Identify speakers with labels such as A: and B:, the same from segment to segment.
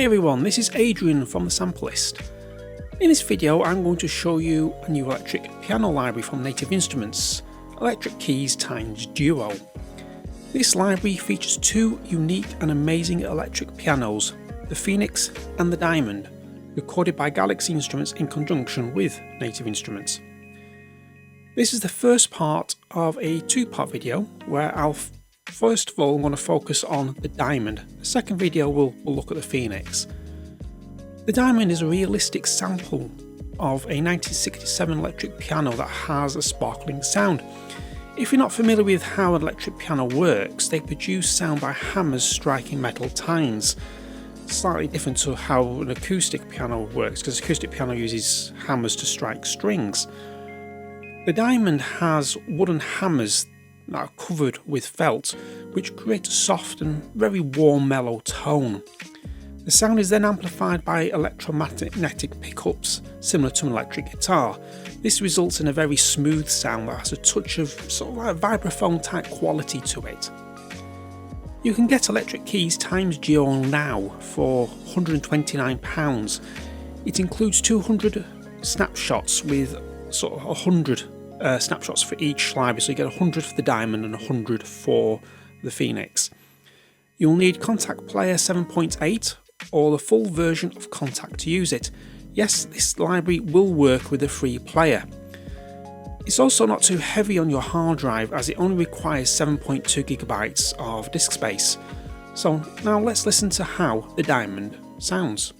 A: everyone, this is Adrian from the Sampleist. In this video I'm going to show you a new electric piano library from Native Instruments, Electric Keys x Duo. This library features two unique and amazing electric pianos, the Phoenix and the Diamond, recorded by Galaxy Instruments in conjunction with Native Instruments. This is the first part of a two-part video where first of all I'm going to focus on the Diamond. The second video will look at the Phoenix. The Diamond is a realistic sample of a 1967 electric piano that has a sparkling sound. If you're not familiar with how an electric piano works, they produce sound by hammers striking metal tines. Slightly different to how an acoustic piano works, because acoustic piano uses hammers to strike strings. The Diamond has wooden hammers that are covered with felt, which create a soft and very warm mellow tone. The sound is then amplified by electromagnetic pickups similar to an electric guitar. This results in a very smooth sound that has a touch of sort of like vibraphone type quality to it. You can get Electric Keys x Duo now for £129. It includes 200 snapshots with sort of 100 snapshots for each library, so you get 100 for the Diamond and 100 for the Phoenix. You'll need Contact Player 7.8 or the full version of Contact to use it. Yes, this library will work with a free player. It's also not too heavy on your hard drive, as it only requires 7.2GB of disk space. So now let's listen to how the Diamond sounds.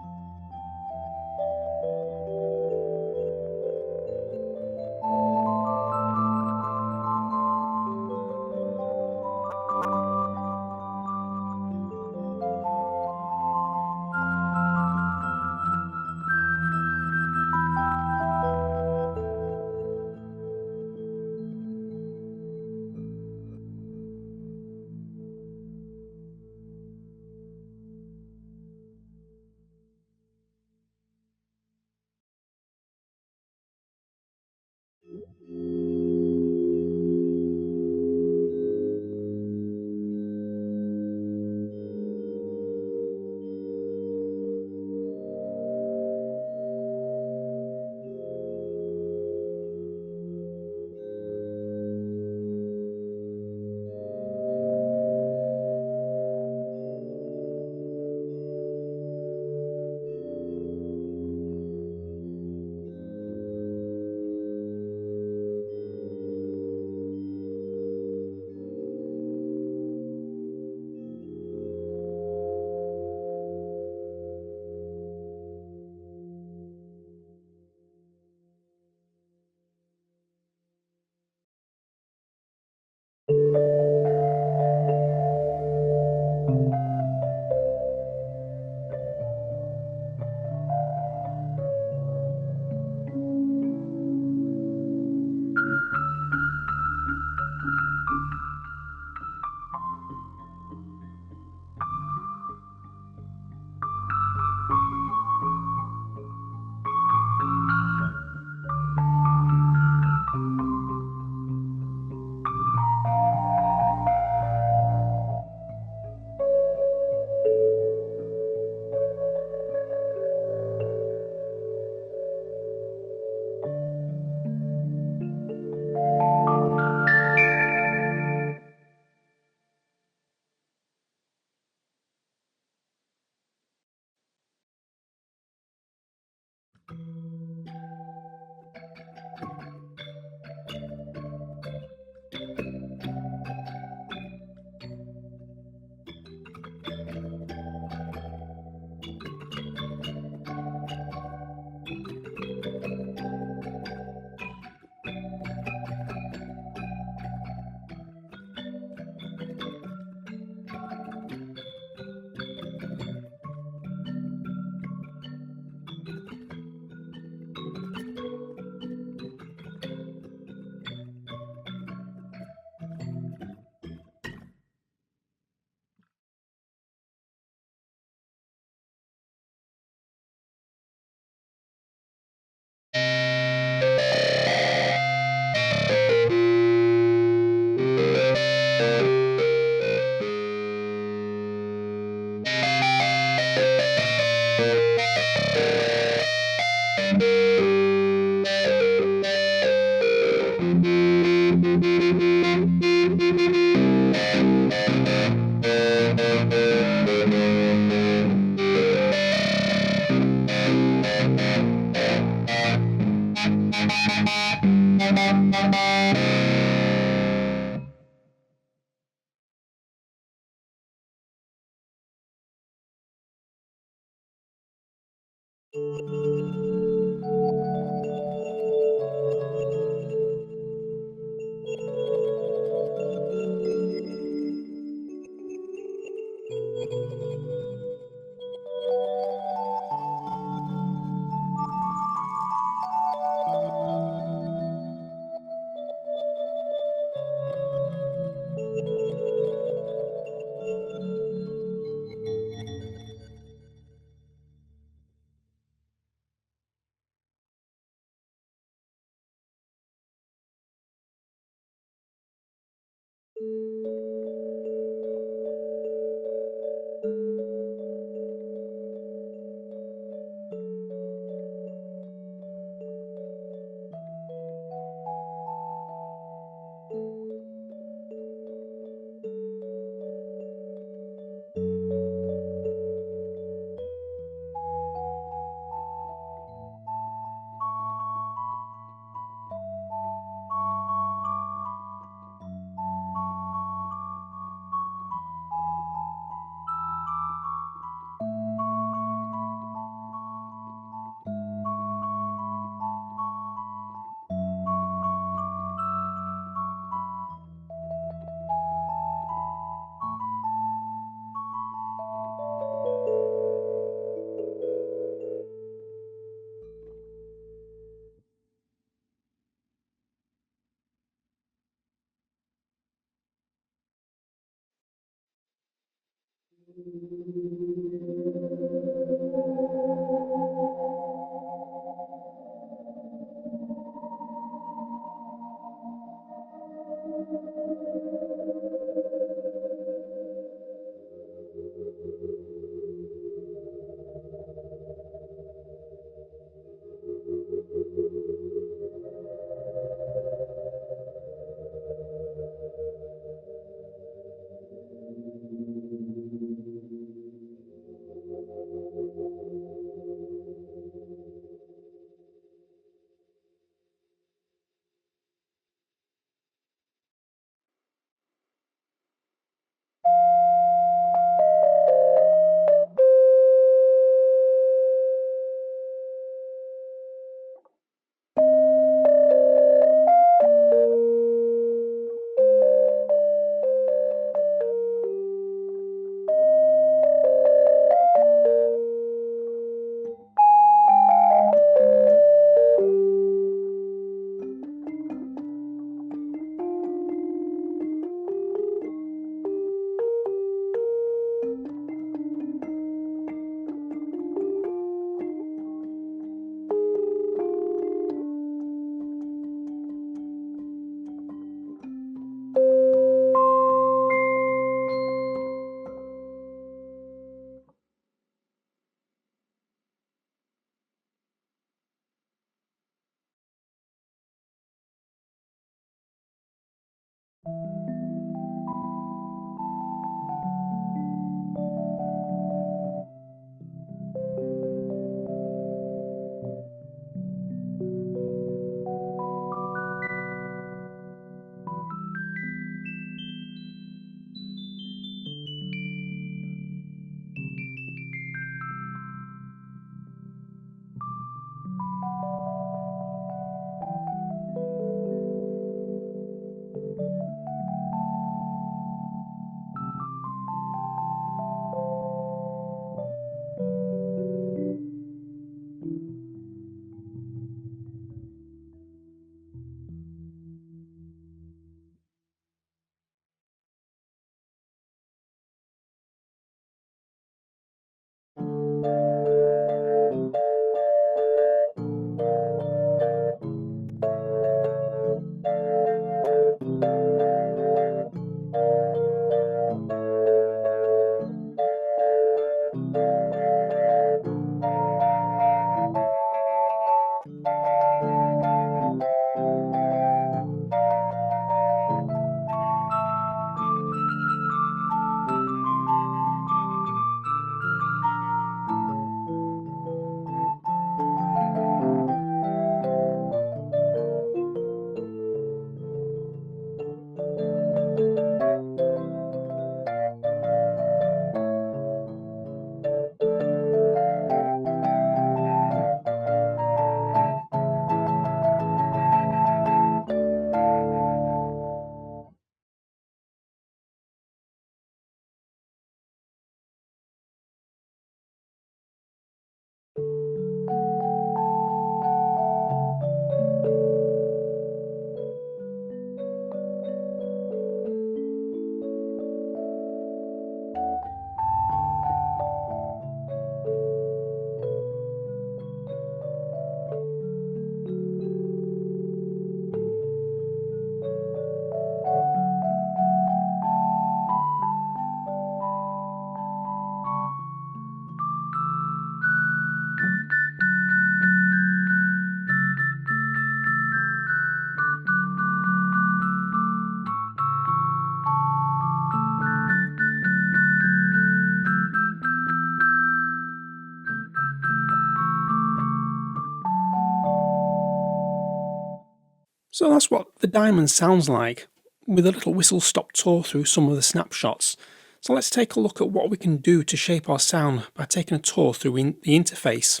A: So that's what the diamond sounds like with a little whistle stop tour through some of the snapshots. So let's take a look at what we can do to shape our sound by taking a tour through the interface.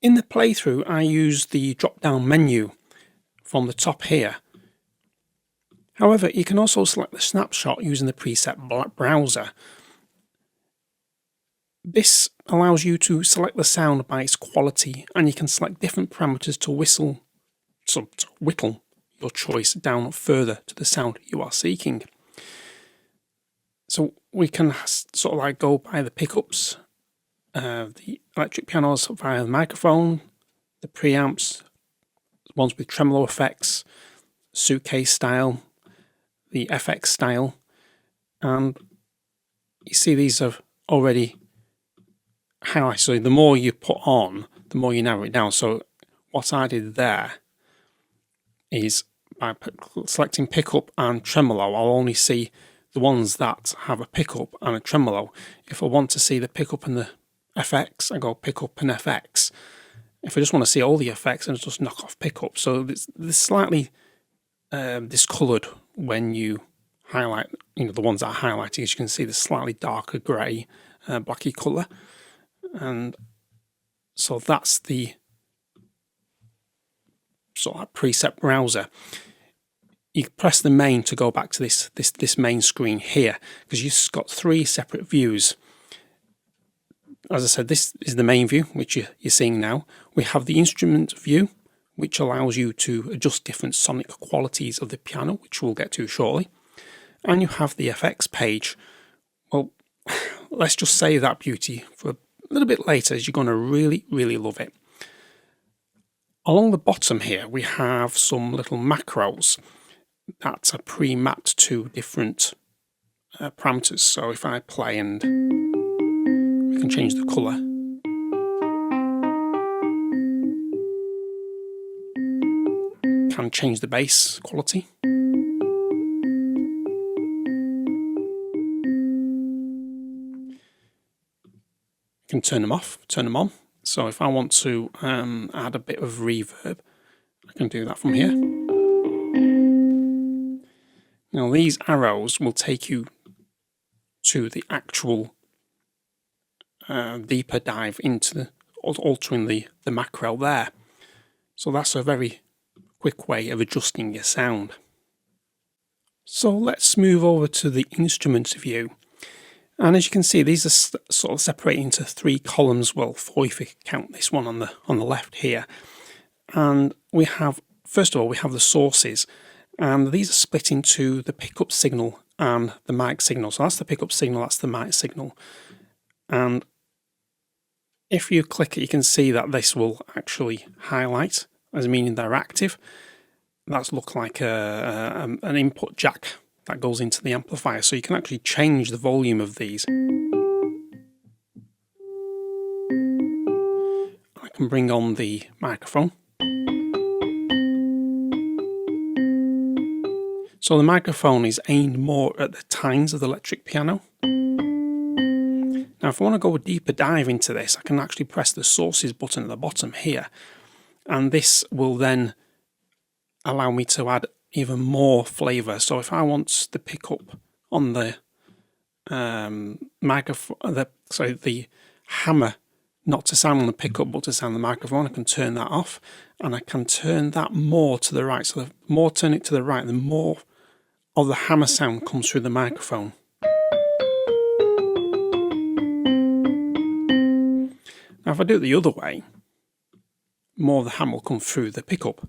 A: In the playthrough, I use the drop-down menu from the top here. However, you can also select the snapshot using the preset browser. This allows you to select the sound by its quality, and you can select different parameters to whittle your choice down further to the sound you are seeking. So we can sort of like go by the pickups, the electric pianos via the microphone, the preamps, ones with tremolo effects, suitcase style, the FX style, and you see these are already highlighted. So the more you put on, the more you narrow it down. So what I did there is by selecting pickup and tremolo, I'll only see the ones that have a pickup and a tremolo. If I want to see the pickup and the FX, I go pickup and FX. If I just want to see all the effects, I just knock off pickup. So it's slightly discoloured when you highlight, the ones that are highlighted. As you can see, the slightly darker grey, blacky colour, and so that's the sort of preset browser. You press the main to go back to this main screen here, because you've got three separate views. As I said, this is the main view, which you're seeing now. We have the instrument view, which allows you to adjust different sonic qualities of the piano, which we'll get to shortly. And you have the FX page. Well, let's just save that beauty for a little bit later, as you're going to really, really love it. Along the bottom here, we have some little macros that are pre-mapped to different parameters. So if I play, and we can change the colour. Can change the bass quality. You can turn them off, turn them on. So if I want to add a bit of reverb, I can do that from here. Now these arrows will take you to the actual deeper dive into altering the macro there. So that's a very quick way of adjusting your sound. So let's move over to the instruments view. And as you can see, these are sort of separated into three columns, well, four if you count this one on the left here. And we have, first of all, we have the sources, and these are split into the pickup signal and the mic signal. So that's the pickup signal, that's the mic signal. And if you click it, you can see that this will actually highlight, as meaning they're active. That's look like an input jack that goes into the amplifier, so you can actually change the volume of these. I can bring on the microphone. So the microphone is aimed more at the tines of the electric piano. Now if I want to go a deeper dive into this, I can actually press the sources button at the bottom here, and this will then allow me to add even more flavour. So if I want the pickup on the microphone, the hammer not to sound on the pickup but to sound on the microphone, I can turn that off, and I can turn that more to the right. So the more I turn it to the right, the more of the hammer sound comes through the microphone. Now if I do it the other way, more of the hammer will come through the pickup.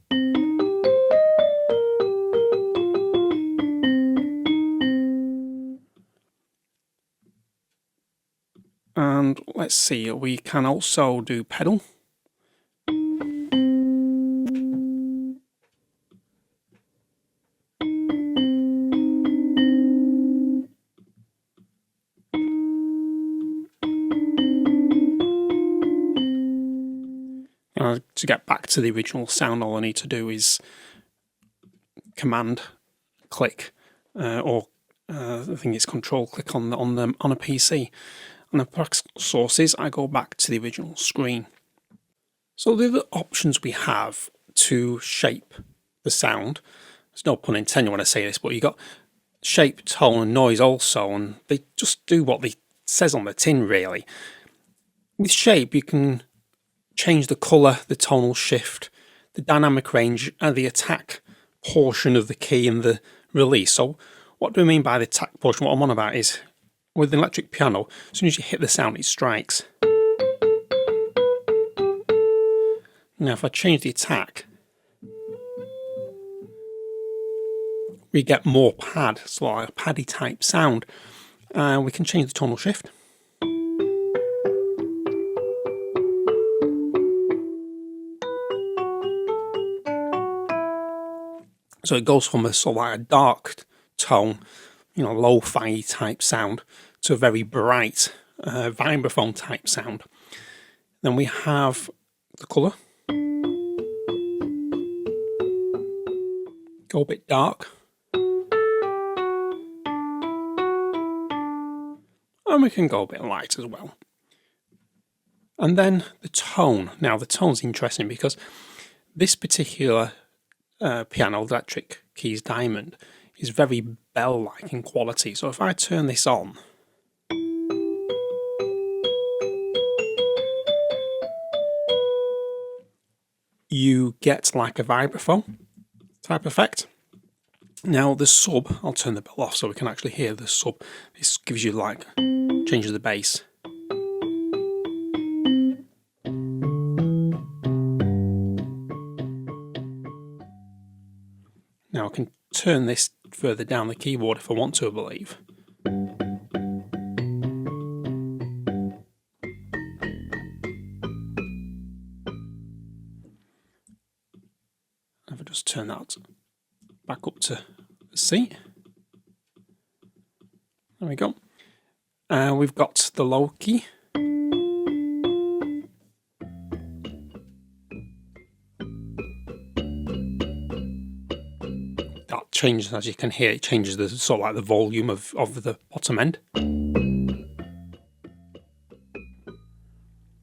A: And let's see, we can also do pedal. To get back to the original sound, all I need to do is command click, or I think it's control click on a PC. And the press sources, I go back to the original screen. So the other options we have to shape the sound. There's no pun intended when I say this, but you got shape, tone and noise also, and they just do what they says on the tin really. With shape you can change the colour, the tonal shift, the dynamic range and the attack portion of the key and the release. So what do I mean by the attack portion? What I'm on about is with an electric piano, as soon as you hit the sound it strikes. Now if I change the attack, we get more pad, so like a paddy type sound. We can change the tonal shift. So it goes from a sort of like a dark tone, you know, lo-fi type sound, to a very bright vibraphone type sound. Then we have the colour. Go a bit dark. And we can go a bit light as well. And then the tone. Now the tone's interesting because this particular piano, electric keys diamond, is very bell-like in quality. So if I turn this on, you get like a vibraphone type effect. Now the sub, I'll turn the bell off so we can actually hear the sub. This gives you like, changes the bass. Now I can turn this further down the keyboard if I want to, I believe. If I just turn that back up to the C. There we go. We've got the low key. That changes, as you can hear, it changes the sort of like the volume of the bottom end.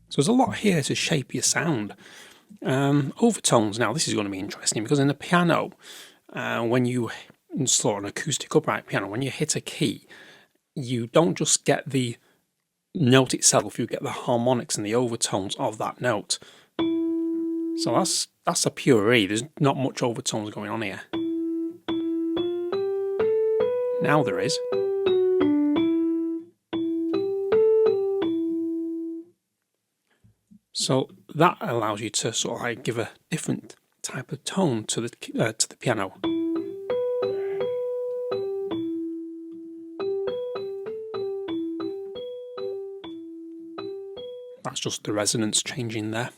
A: So there's a lot here to shape your sound. Overtones, now this is going to be interesting because in the piano, when you install an acoustic upright piano, when you hit a key, you don't just get the note itself, you get the harmonics and the overtones of that note. So that's a pure E, there's not much overtones going on here. Now there is. So that allows you to sort of like give a different type of tone to the piano. That's just the resonance changing there.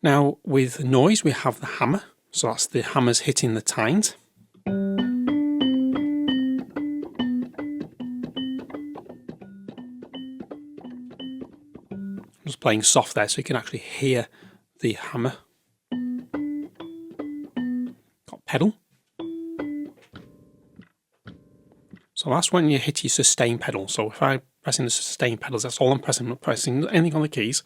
A: Now with noise we have the hammer, so that's the hammers hitting the tines. Just playing soft there so you can actually hear the hammer. Got pedal. So that's when you hit your sustain pedal. So if I'm pressing the sustain pedals, that's all I'm pressing. I'm not pressing anything on the keys.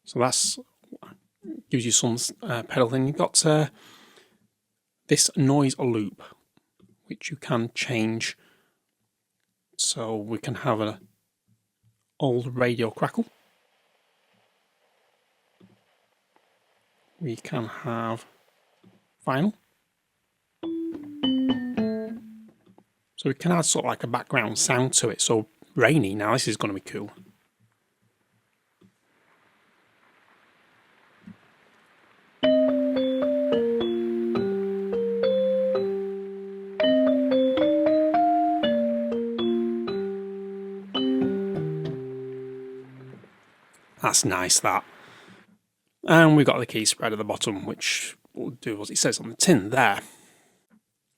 A: So that's gives you some pedal. Then you've got this noise loop, which you can change. So we can have an old radio crackle. We can have vinyl. So we can add sort of like a background sound to it. So rainy, now this is going to be cool. That's nice, that. And we've got the key spread at the bottom, which will do as it says on the tin there.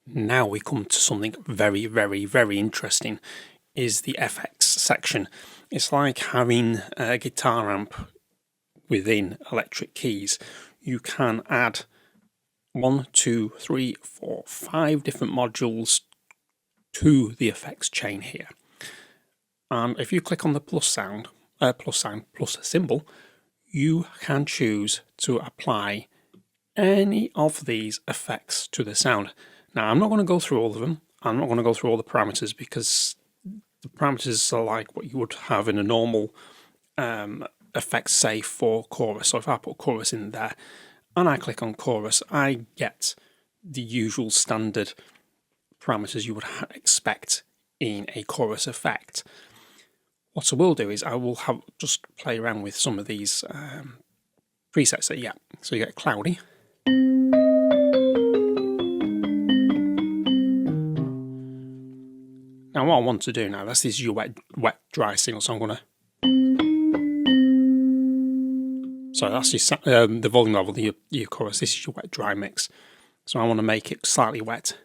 A: Now we come to something very, very, very interesting, is the FX section. It's like having a guitar amp within electric keys. You can add 1, 2, 3, 4, 5 different modules to the effects chain here. And if you click on the plus symbol, you can choose to apply any of these effects to the sound. Now, I'm not going to go through all of them. I'm not going to go through all the parameters because the parameters are like what you would have in a normal effects, say for chorus. So if I put chorus in there and I click on chorus, I get the usual standard parameters you would expect in a chorus effect. What I will do is I will have just play around with some of these presets that you get. So you get cloudy. Now what I want to do now, this is your wet dry signal, so I'm gonna. So that's your, the volume level of your chorus. This is your wet dry mix. So I want to make it slightly wet.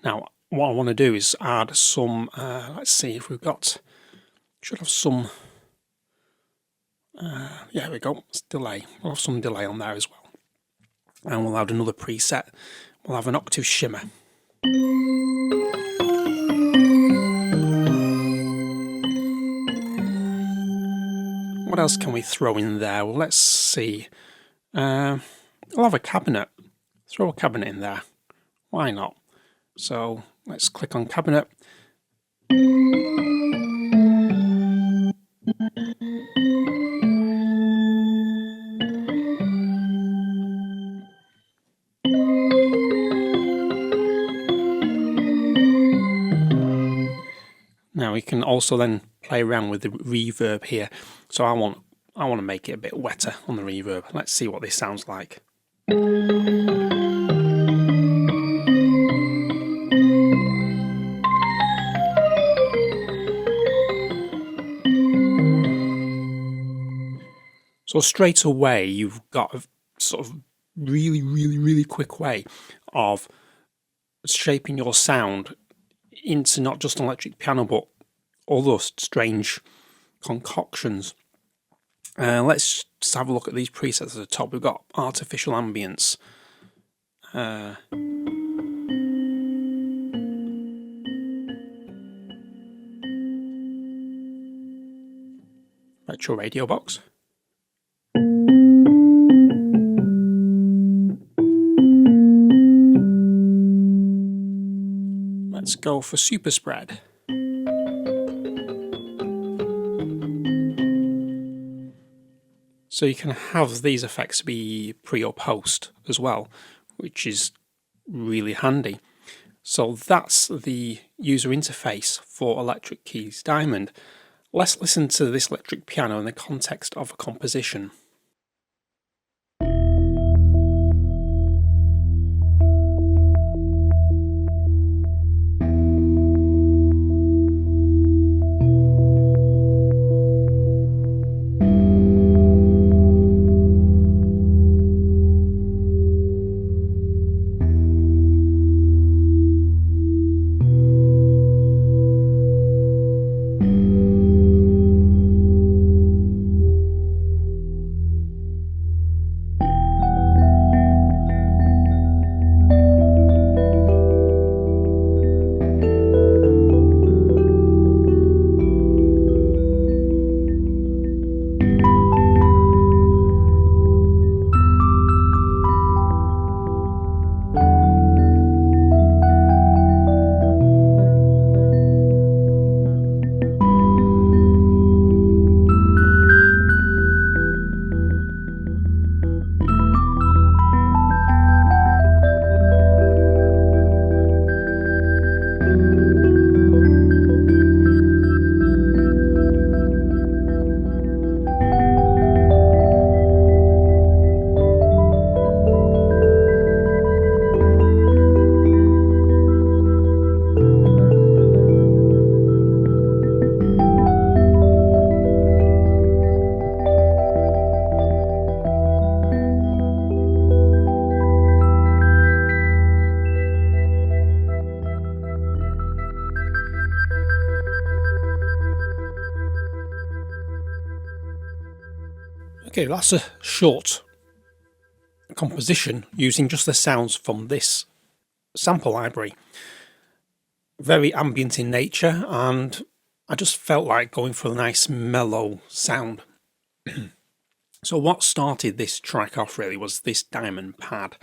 A: Now what I want to do is add some. Let's see if we've got. Should have some. Yeah, here we go. It's delay. We'll have some delay on there as well. And we'll add another preset. We'll have an octave shimmer. What else can we throw in there? Well, let's see. I'll have a cabinet. Throw a cabinet in there. Why not? So let's click on cabinet. Now we can also then play around with the reverb here. So I want to make it a bit wetter on the reverb. Let's see what this sounds like. So straight away you've got a sort of really quick way of shaping your sound into not just an electric piano but other strange concoctions. Let's just have a look at these presets at the top. We've got artificial ambience. Retro radio box. Let's go for super spread. So you can have these effects be pre or post as well, which is really handy. So that's the user interface for Electric Keys Diamond. Let's listen to this electric piano in the context of a composition. Okay, that's a short composition using just the sounds from this sample library. Very ambient in nature, and I just felt like going for a nice mellow sound. So what started this track off really was this diamond pad.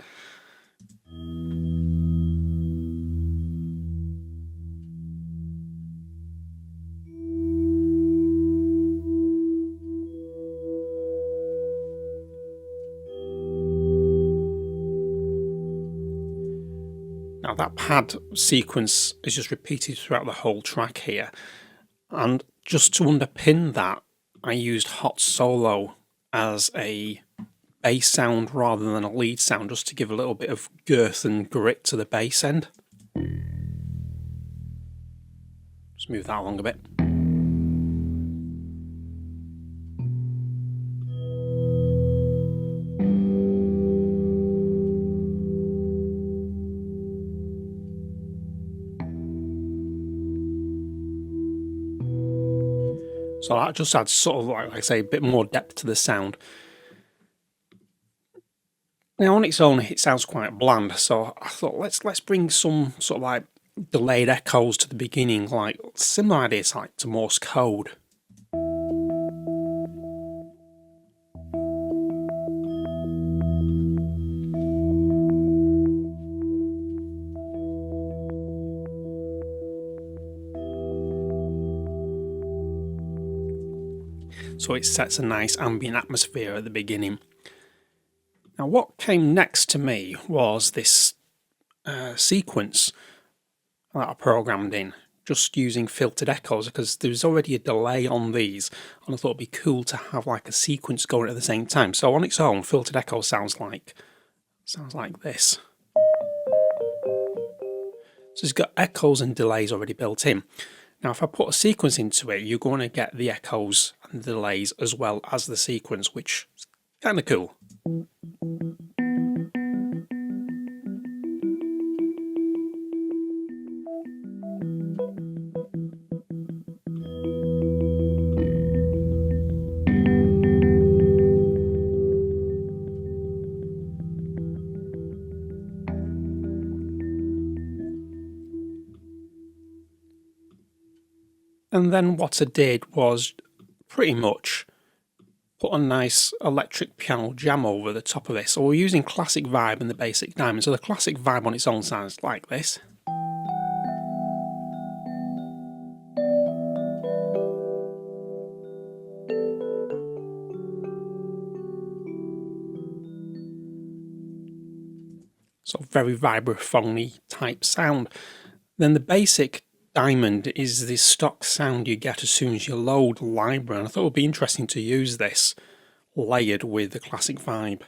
A: Now that pad sequence is just repeated throughout the whole track here, and just to underpin that I used hot solo as a bass sound rather than a lead sound, just to give a little bit of girth and grit to the bass end. Just move that along a bit. So that just adds sort of, like I say, a bit more depth to the sound. Now on its own it sounds quite bland, so I thought let's bring some sort of like delayed echoes to the beginning, like similar ideas like to Morse code. So it sets a nice ambient atmosphere at the beginning. Now what came next to me was this sequence that I programmed in, just using filtered echoes, because there's already a delay on these, and I thought it'd be cool to have like a sequence going at the same time. So on its own, filtered echo sounds like this. So it's got echoes and delays already built in. Now if I put a sequence into it, you're going to get the echoes and the delays as well as the sequence, which is kind of cool. And then what I did was pretty much put a nice electric piano jam over the top of this. So we're using classic vibe and the basic diamond. So the classic vibe on its own sounds like this. So very vibraphony type sound. Then the basic diamond is the stock sound you get as soon as you load the library, and I thought it would be interesting to use this layered with the classic vibe.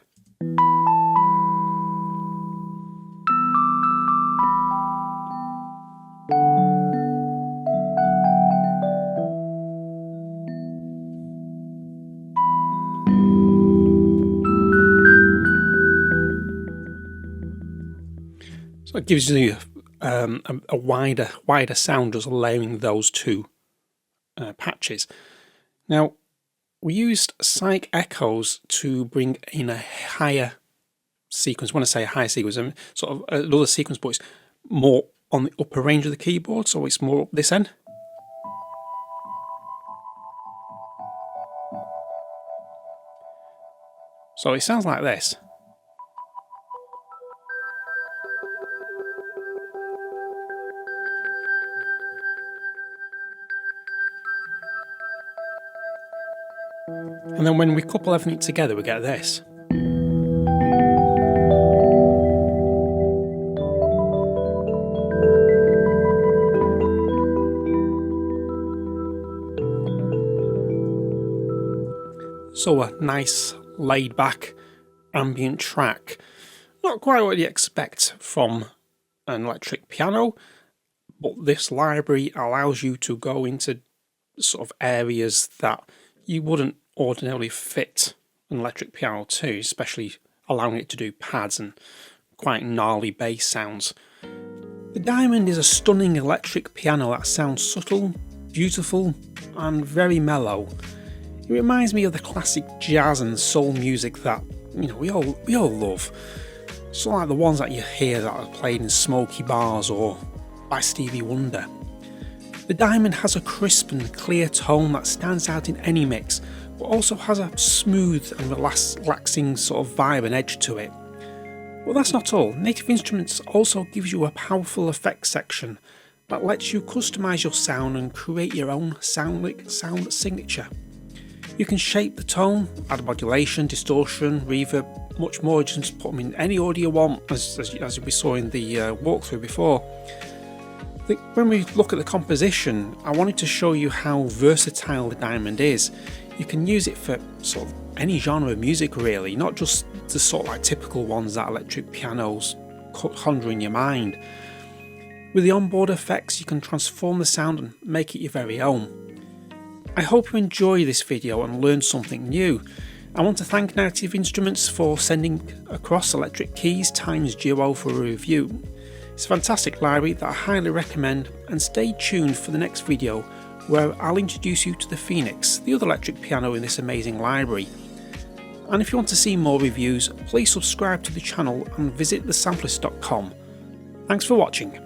A: So it gives you a wider sound, just layering those two patches. Now we used psych echoes to bring in a higher sequence. When I say a higher sequence, I mean sort of another sequence, but it's more on the upper range of the keyboard, so it's more up this end. So it sounds like this. And then when we couple everything together, we get this. So a nice laid back ambient track. Not quite what you expect from an electric piano, but this library allows you to go into sort of areas that you wouldn't ordinarily fit an electric piano to, especially allowing it to do pads and quite gnarly bass sounds. The Diamond is a stunning electric piano that sounds subtle, beautiful and very mellow. It reminds me of the classic jazz and soul music that we all love. So like the ones that you hear that are played in smoky bars or by Stevie Wonder. The The Diamond has a crisp and clear tone that stands out in any mix, but also has a smooth and relaxing sort of vibe and edge to it. Well, that's not all. Native Instruments also gives you a powerful effects section that lets you customise your sound and create your own sound signature. You can shape the tone, add modulation, distortion, reverb, much more. Just put them in any order you want, as we saw in the walkthrough before. When we look at the composition, I wanted to show you how versatile the Diamond is. You can use it for sort of any genre of music really, not just the sort of like typical ones that electric pianos conjure in your mind. With the onboard effects, you can transform the sound and make it your very own. I hope you enjoy this video and learn something new. I want to thank Native Instruments for sending across Electric Keys Times Duo for a review. It's a fantastic library that I highly recommend, and stay tuned for the next video where I'll introduce you to the Phoenix, the other electric piano in this amazing library. And if you want to see more reviews, please subscribe to the channel and visit thesampleist.com. Thanks for watching.